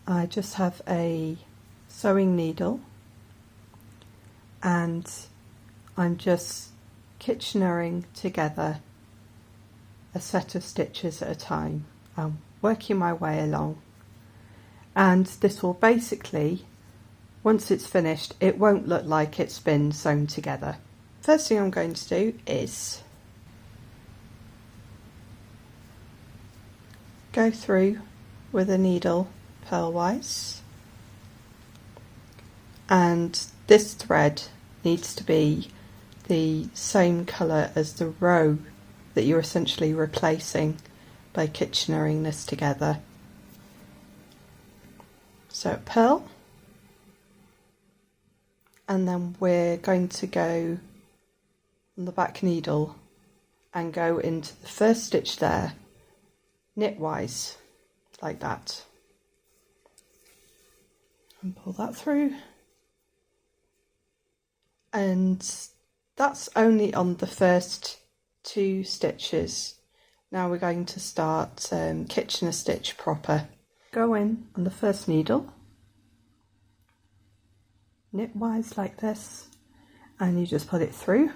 I just have a sewing needle and I'm just Kitchenering together a set of stitches at a time. I'm working my way along, and this will basically, once it's finished, it won't look like it's been sewn together. First thing I'm going to do is go through with a needle purlwise, and this thread needs to be the same colour as the row that you're essentially replacing by Kitchenering this together. So purl, and then we're going to go on the back needle and go into the first stitch there, knitwise, like that, and pull that through. And that's only on the first 2 stitches. Now we're going to start Kitchener stitch proper. Go in on the first needle, knitwise like this, and you just put it through,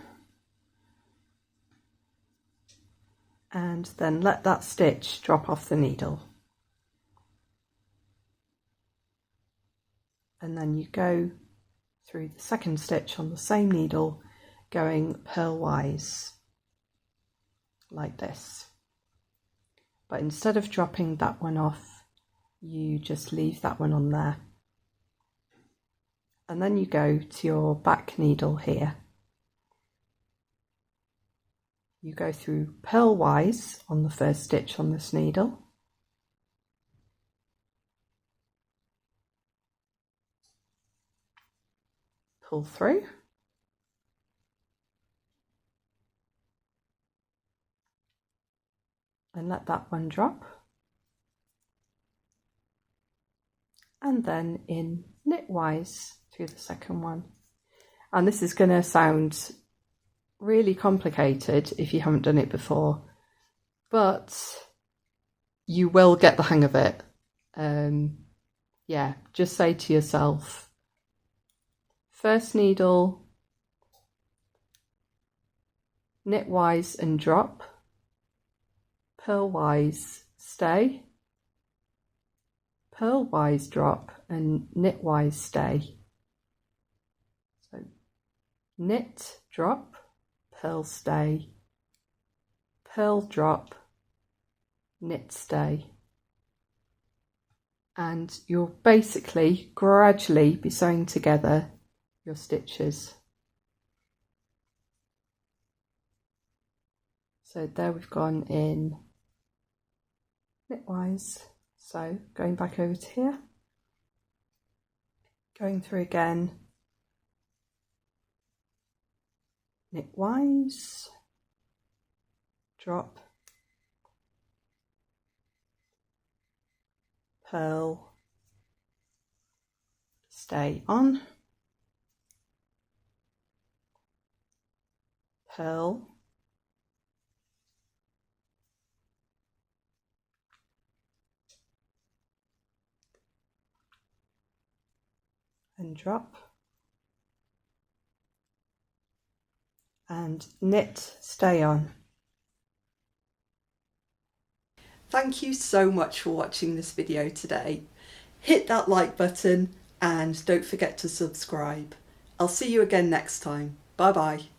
and then let that stitch drop off the needle, and then you go through the second stitch on the same needle, going purlwise like this. But instead of dropping that one off, you just leave that one on there, and then you go to your back needle here. You go through purlwise on the first stitch on this needle, pull through, and let that one drop, and then in knitwise through the second one. And this is going to sound really complicated if you haven't done it before, but you will get the hang of it. Yeah, just say to yourself, first needle, knitwise and drop, purlwise stay, purlwise drop, and knitwise stay. So knit, drop, purl, stay, purl, drop, knit, stay. And you'll basically gradually be sewing together your stitches. So there we've gone in knitwise. So going back over to here, going through again, knitwise, drop, purl, stay on, purl, and drop, and knit, stay on. Thank you so much for watching this video today. Hit that like button and don't forget to subscribe. I'll see you again next time. Bye bye.